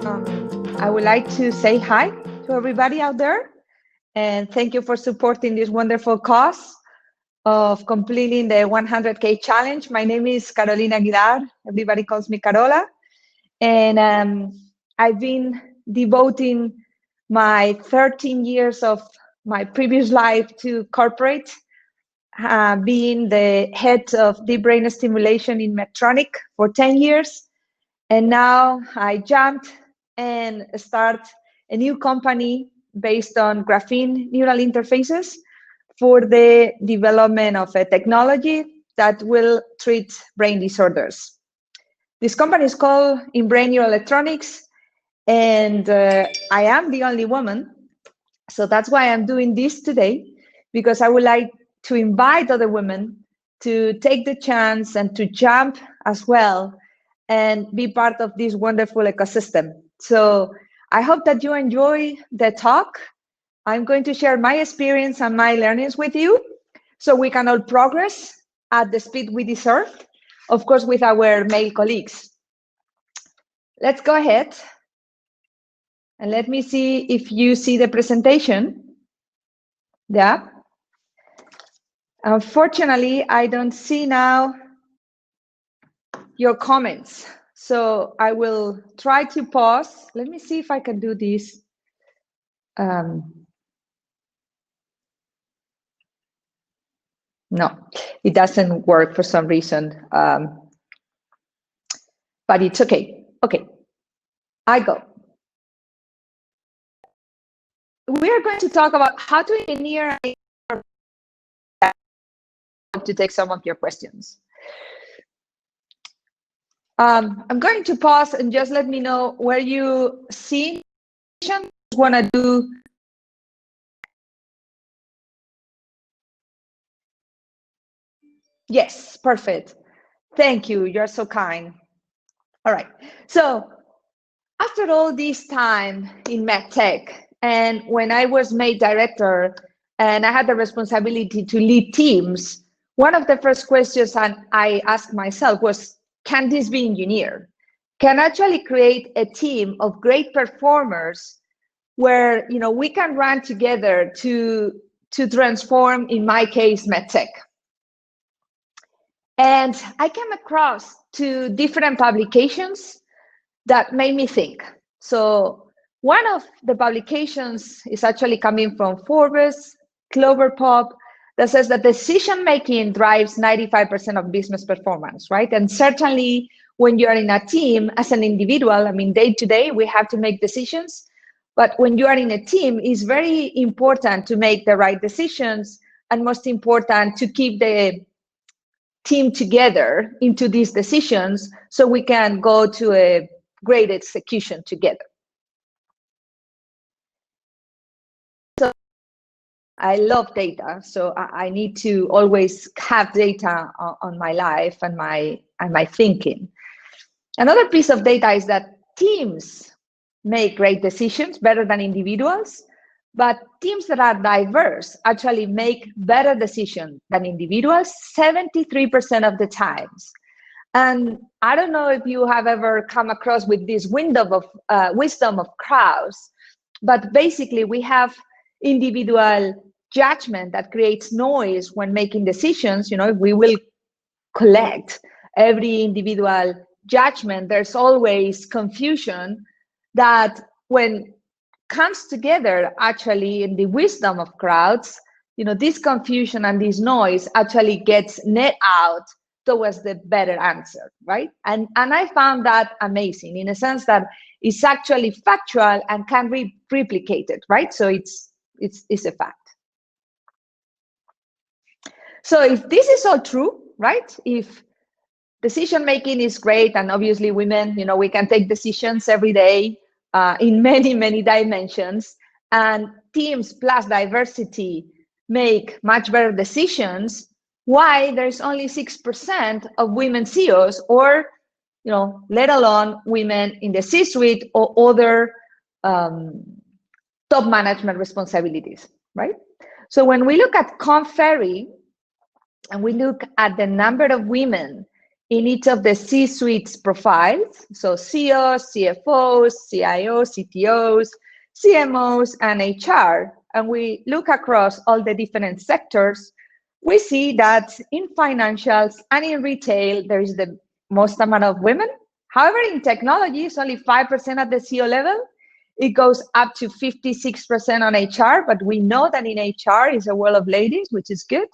I would like to say hi to everybody out there and thank you for supporting this wonderful cause of completing the 100K challenge. My name is Carolina Aguilar. Everybody calls me Carola. And I've been devoting my 13 years of my previous life to corporate, being the head of deep brain stimulation in Medtronic for 10 years. And now I jumped and start a new company based on graphene neural interfaces for the development of a technology that will treat brain disorders. This company is called INBRAIN Neuroelectronics, and I am the only woman. So that's why I'm doing this today, because I would like to invite other women to take the chance and to jump as well and be part of this wonderful ecosystem. So I hope that you enjoy the talk. I'm going to share my experience and my learnings with you so we can all progress at the speed we deserve, of course, with our male colleagues. Let's go ahead. And let me see if you see the presentation. Yeah. Unfortunately, I don't see now your comments. So I will try to pause. Let me see if I can do this. No, it doesn't work for some reason. But it's okay. Okay, I go. We are going to talk about how to engineer to take some of your questions. I'm going to pause and just let me know where you see want to do. Yes, perfect. Thank you. You're so kind. All right. So after all this time in MedTech, and when I was made director and I had the responsibility to lead teams, one of the first questions I asked myself was, can this be engineered? Can actually create a team of great performers where we can run together to transform, in my case, MedTech? And I came across 2 different publications that made me think. So one of the publications is actually coming from Forbes, Clover Pop, that says that decision-making drives 95% of business performance, right? And certainly when you're in a team as an individual, I mean, day to day, we have to make decisions. But when you are in a team, it's very important to make the right decisions, and most important, to keep the team together into these decisions so we can go to a great execution together. So I love data, so I need to always have data on my life and my thinking. Another piece of data is that teams make great decisions better than individuals, but teams that are diverse actually make better decisions than individuals 73% of the times. And I don't know if you have ever come across with this wisdom of crowds, but basically we have individual judgment that creates noise when making decisions. If we will collect every individual judgment, there's always confusion that when comes together actually in the wisdom of crowds, this confusion and this noise actually gets net out towards the better answer, right? And I found that amazing in a sense that it's actually factual and can be replicated, right? So it's a fact. So if this is all true, right? If decision making is great, and obviously women, we can take decisions every day in many dimensions, and teams plus diversity make much better decisions, why there's only 6% of women CEOs, or let alone women in the C-suite or other top management responsibilities, right? So when we look at Korn Ferry and we look at the number of women in each of the C-suite profiles, so CEOs, CFOs, CIOs, CTOs, CMOs, and HR, and we look across all the different sectors, we see that in financials and in retail, there is the most amount of women. However, in technology, it's only 5% at the CEO level. It goes up to 56% on HR, but we know that in HR is a world of ladies, which is good.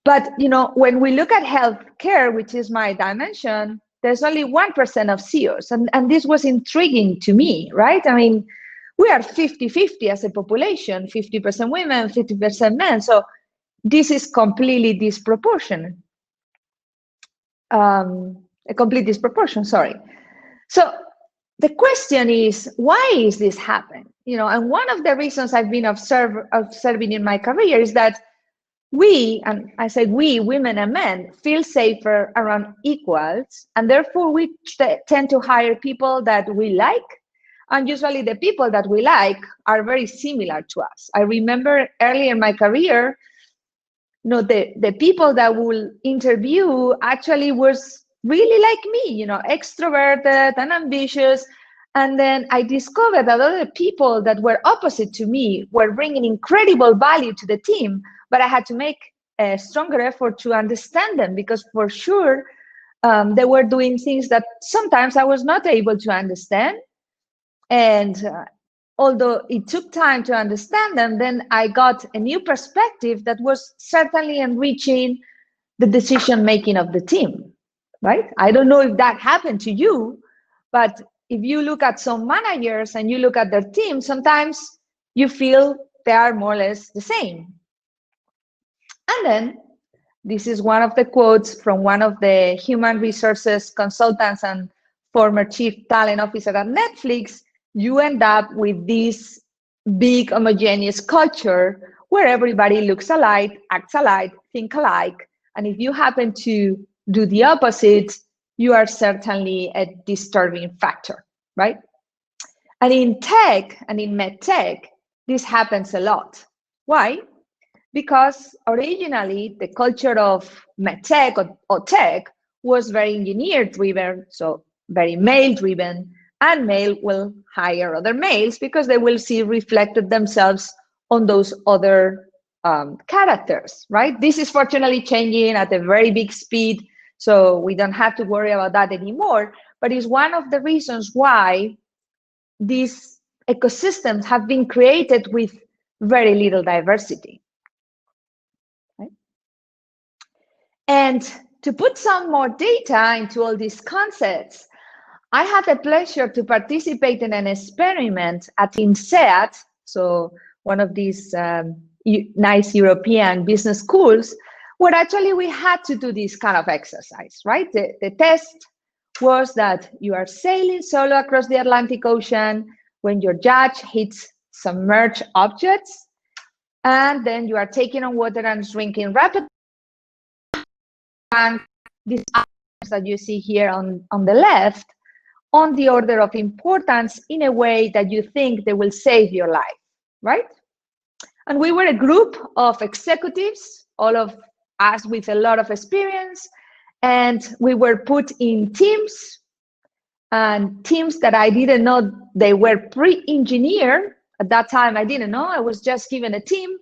But when we look at healthcare, which is my dimension, there's only 1% of CEOs. And this was intriguing to me, right? I mean, we are 50-50 as a population, 50% women, 50% men. So this is completely disproportionate. A complete disproportion, sorry. So the question is, why is this happening? And one of the reasons I've been observing in my career is that we, and I say we, women and men, feel safer around equals, and therefore we tend to hire people that we like, and usually the people that we like are very similar to us. I remember early in my career, the people that will interview actually was really like me, extroverted and ambitious. And then I discovered that other people that were opposite to me were bringing incredible value to the team, but I had to make a stronger effort to understand them, because for sure they were doing things that sometimes I was not able to understand. And although it took time to understand them, then I got a new perspective that was certainly enriching the decision-making of the team, right? I don't know if that happened to you, but if you look at some managers and you look at their team, sometimes you feel they are more or less the same. And then, this is one of the quotes from one of the human resources consultants and former chief talent officer at Netflix. You end up with this big homogeneous culture where everybody looks alike, acts alike, think alike. And if you happen to do the opposite, you are certainly a disturbing factor, right? And in tech and in medtech, this happens a lot. Why? Because originally the culture of medtech or tech was very engineer-driven, so very male-driven, and male will hire other males because they will see reflected themselves on those other characters, right? This is fortunately changing at a very big speed, so we don't have to worry about that anymore, but it's one of the reasons why these ecosystems have been created with very little diversity. Right? And to put some more data into all these concepts, I had the pleasure to participate in an experiment at INSEAD, so one of these nice European business schools, where actually we had to do this kind of exercise, right? The test was that you are sailing solo across the Atlantic Ocean when your judge hits submerged objects, and then you are taking on water and drinking rapidly. And these items that you see here on the left, on the order of importance in a way that you think they will save your life, right? And we were a group of executives, all of us with a lot of experience, and we were put in teams, and teams that I didn't know they were pre-engineered. At that time, I didn't know. I was just given a team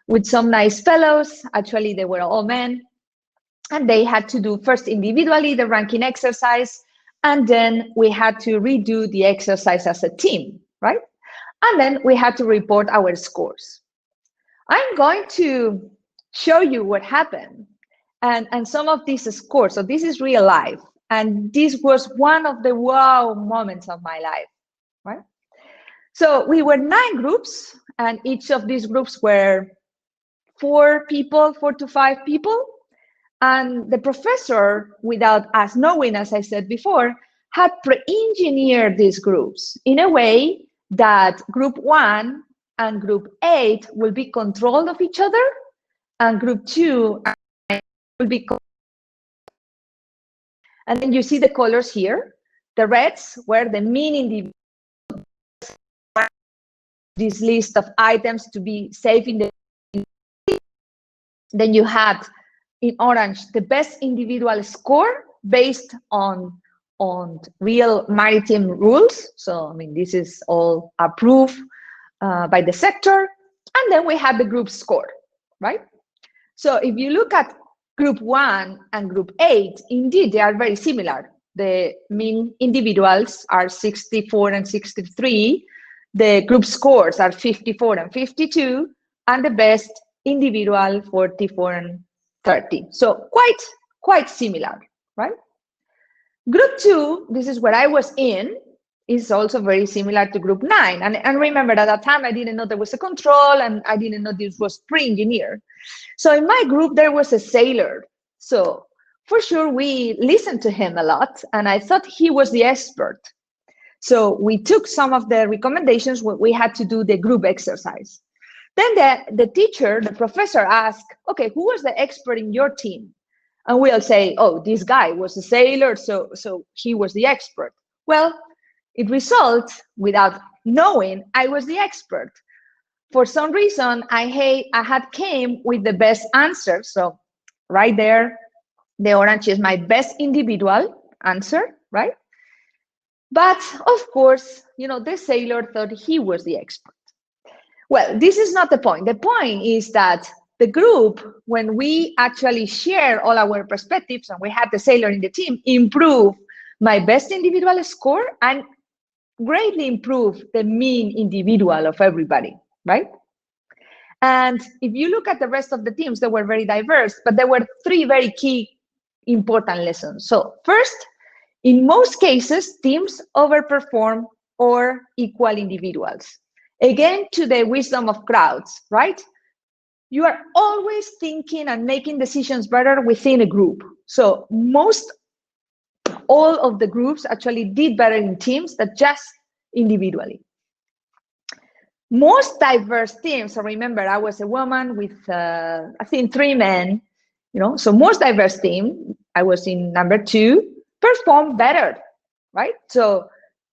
with some nice fellows. Actually, they were all men. And they had to do first individually the ranking exercise, and then we had to redo the exercise as a team, right? And then we had to report our scores. I'm going to show you what happened and some of these scores. So this is real life. And this was one of the wow moments of my life, right? So we were 9 groups, and each of these groups were 4 to 5 people. And the professor, without us knowing, as I said before, had pre-engineered these groups in a way that group 1 and group 8 will be controlled of each other, and group 2 will be. And then you see the colors here. The reds were the mean individuals. This list of items to be safe in the. Then you had in orange, the best individual score based on real maritime rules. So, I mean, this is all approved by the sector. And then we have the group score, right? So if you look at group 1 and group 8, indeed, they are very similar. The mean individuals are 64 and 63. The group scores are 54 and 52. And the best individual, 44 and 30. So quite similar, right? Group 2, this is where I was in, is also very similar to group 9. And remember, at that time, I didn't know there was a control, and I didn't know this was pre-engineered. So in my group, there was a sailor. So for sure, we listened to him a lot, and I thought he was the expert. So we took some of the recommendations when we had to do the group exercise. Then the teacher, the professor asked, okay, who was the expert in your team? And we'll say, oh, this guy was a sailor, so he was the expert. Well, it results, without knowing, I was the expert. For some reason, I had came with the best answer. So right there, the orange is my best individual answer, right? But of course, you know, the sailor thought he was the expert. Well, this is not the point. The point is that the group, when we actually share all our perspectives and we had the sailor in the team, improve my best individual score and greatly improve the mean individual of everybody, right? And if you look at the rest of the teams, they were very diverse, but there were 3 very key important lessons. So first, in most cases, teams overperform or equal individuals. Again, to the wisdom of crowds, right? You are always thinking and making decisions better within a group. So all of the groups actually did better in teams than just individually. Most diverse teams, so remember, I was a woman with, I think, 3 men, you know, so most diverse team, I was in number 2, performed better, right? So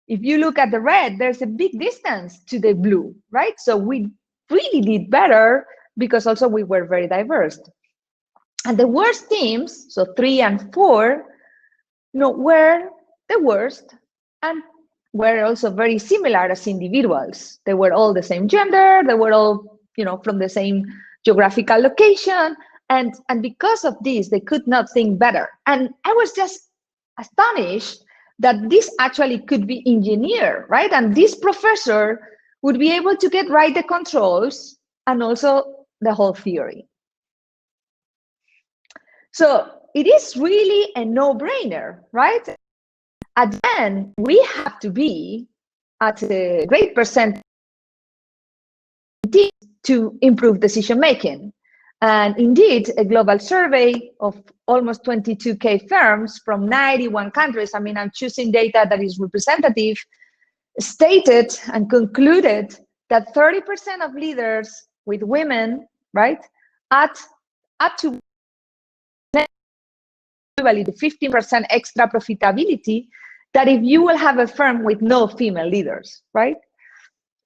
if you look at the red, there's a big distance to the blue, right? So we really did better because also we were very diverse. And the worst teams, so 3 and 4, you know, were the worst and were also very similar as individuals. They were all the same gender, they were all, you know, from the same geographical location. And because of this, they could not think better. And I was just astonished that this actually could be engineered, right? And this professor would be able to get right the controls and also the whole theory. So it is really a no-brainer, right? At the end, we have to be at a great percent to improve decision-making. And indeed, a global survey of almost 22,000 firms from 91 countries, I mean, I'm choosing data that is representative, stated and concluded that 30% of leaders with women, right, at up to the 15% extra profitability, that if you will have a firm with no female leaders, right?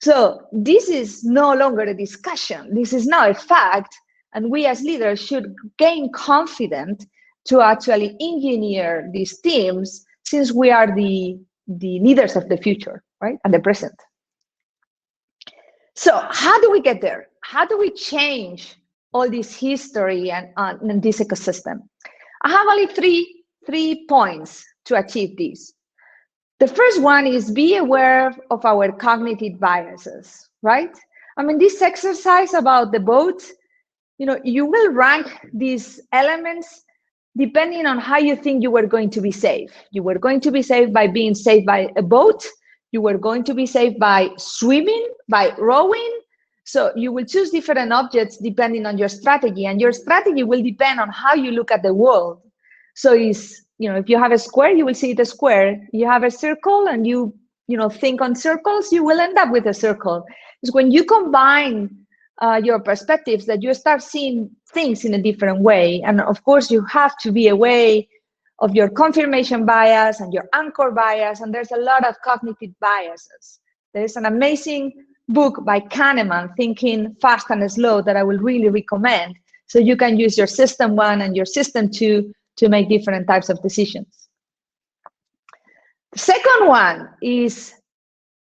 So this is no longer a discussion. This is now a fact. And we as leaders should gain confidence to actually engineer these teams, since we are the leaders of the future, right, and the present. So how do we get there? How do we change all this history and this ecosystem? I have only three points to achieve this. The first one is be aware of our cognitive biases, right? I mean, this exercise about the boat, you know, you will rank these elements depending on how you think you were going to be safe. You were going to be safe by being saved by a boat. You were going to be saved by swimming, by rowing. So you will choose different objects depending on your strategy, and your strategy will depend on how you look at the world. So is, you know, if you have a square, you will see it a square. You have a circle and you think on circles, you will end up with a circle. It's when you combine your perspectives that you start seeing things in a different way. And of course, you have to be aware of your confirmation bias and your anchor bias. And there's a lot of cognitive biases. There's an amazing book by Kahneman, Thinking Fast and Slow, that I will really recommend. So you can use your system 1 and your system 2 to make different types of decisions. The second one is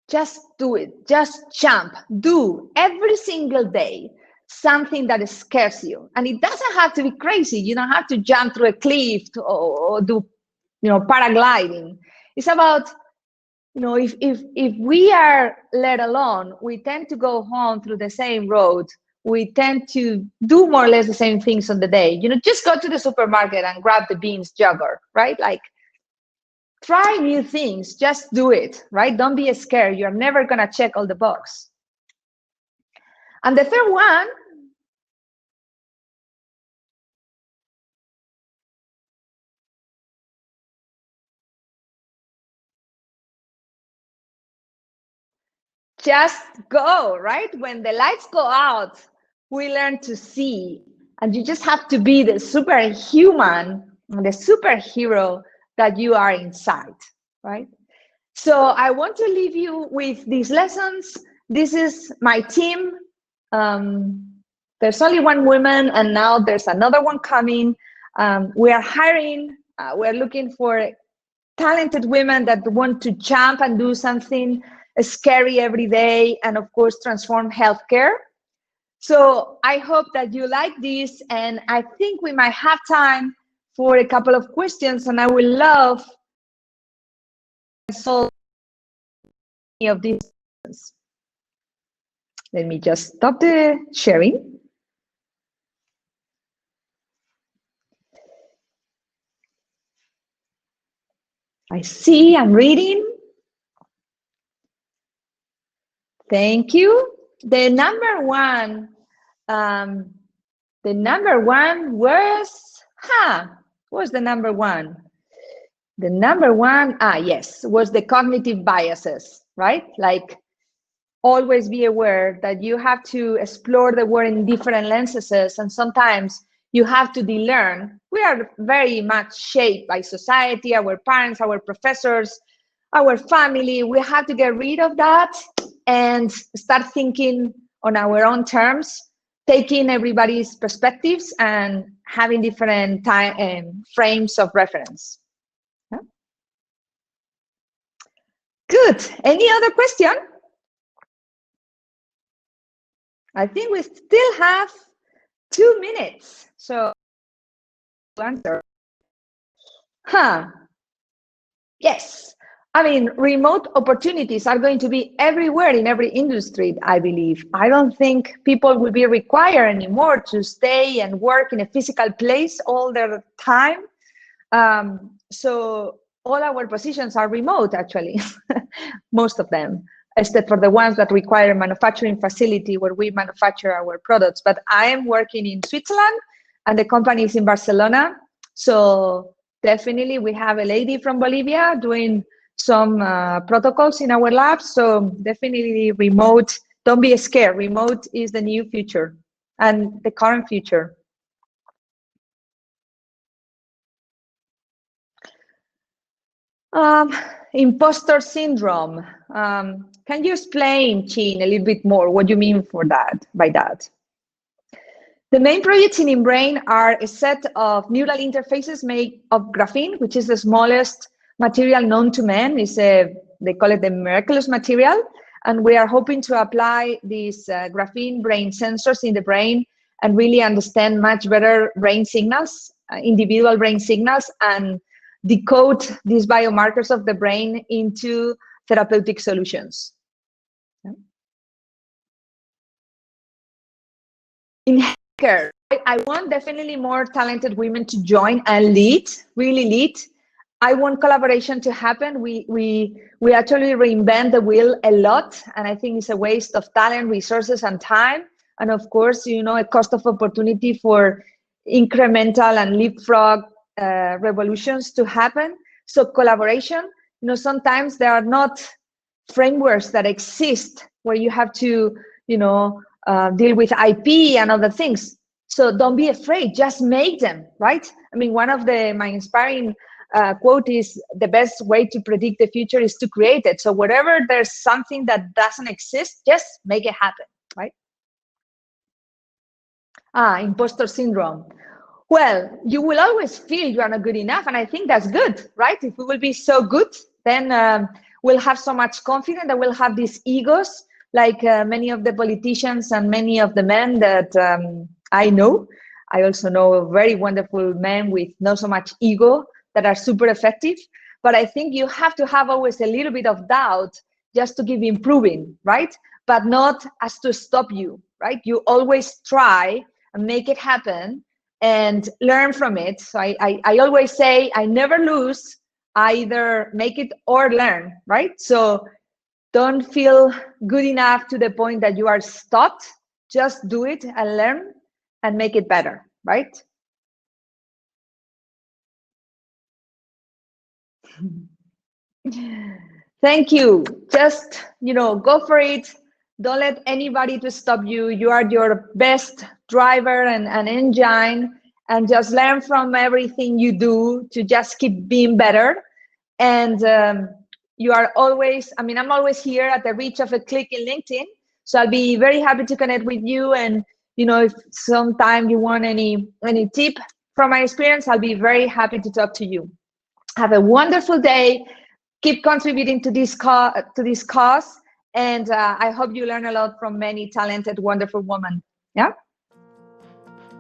just do it, just jump, do every single day something that scares you. And it doesn't have to be crazy. You don't have to jump through a cliff or do, paragliding. It's about, if we are let alone, we tend to go home through the same road. We tend to do more or less the same things on the day. Just go to the supermarket and grab the beans jogger, right? Like, try new things, just do it, right? Don't be scared. You're never gonna check all the boxes. And the third one, just go, right? When the lights go out, we learn to see, and you just have to be the superhuman, the superhero that you are inside, right? So I want to leave you with these lessons. This is my team. There's only one woman, and now there's another one coming. We are hiring. We're looking for talented women that want to jump and do something scary every day, and of course, transform healthcare. So I hope that you like this, and I think we might have time for a couple of questions, and I would love to solve any of these. Let me just stop the sharing. I see, I'm reading. Thank you. The number one was, what was the number one? The number one, yes, was the cognitive biases, right? Like, always be aware that you have to explore the world in different lenses, and sometimes you have to de-learn. We are very much shaped by society, our parents, our professors, our family. We have to get rid of that and start thinking on our own terms, taking everybody's perspectives and having different frames of reference. Yeah. Good. Any other question? I think we still have 2 minutes, so answer. Yes. I mean, remote opportunities are going to be everywhere in every industry, I believe. I don't think people will be required anymore to stay and work in a physical place all their time. So all our positions are remote, actually, most of them, except for the ones that require a manufacturing facility where we manufacture our products. But I am working in Switzerland, and the company is in Barcelona. So definitely we have a lady from Bolivia doing some protocols in our labs. So definitely remote. Don't be scared. Remote is the new future and the current future. Imposter syndrome. Can you explain, Chin, a little bit more what you mean by that? The main projects in INBRAIN are a set of neural interfaces made of graphene, which is the smallest material known to man. They call it the miraculous material. And we are hoping to apply these graphene brain sensors in the brain and really understand much better brain signals, individual brain signals, and decode these biomarkers of the brain into therapeutic solutions. In healthcare, I want definitely more talented women to join and lead, really lead. I want collaboration to happen. We actually reinvent the wheel a lot, and I think it's a waste of talent, resources, and time. And of course, a cost of opportunity for incremental and leapfrog revolutions to happen. So collaboration, sometimes there are not frameworks that exist where you have to, deal with IP and other things. So don't be afraid, just make them, right? I mean, one of my inspiring quote is, the best way to predict the future is to create it. So whatever there's something that doesn't exist, just make it happen, right? Imposter syndrome. Well, you will always feel you are not good enough, and I think that's good, right? If we will be so good, then we'll have so much confidence that we'll have these egos, like many of the politicians and many of the men that I know. I also know very wonderful men with not so much ego that are super effective. But I think you have to have always a little bit of doubt just to keep improving, right? But not as to stop you, right? You always try and make it happen and learn from it. So I always say, I never lose, I either make it or learn, right? So don't feel good enough to the point that you are stopped. Just do it and learn and make it better, right? Thank you. Just, go for it. Don't let anybody to stop you. You are your best driver and engine, and just learn from everything you do to just keep being better. And you are always, I'm always here at the reach of a click in LinkedIn. So I'll be very happy to connect with you. And, if sometime you want any tip from my experience, I'll be very happy to talk to you. Have a wonderful day. Keep contributing to this cause, and I hope you learn a lot from many talented, wonderful women. Yeah.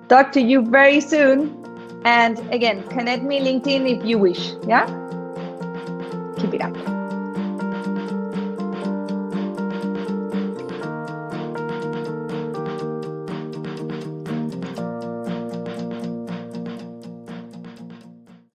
Talk to you very soon. And again, connect me LinkedIn if you wish. Yeah. Keep it up.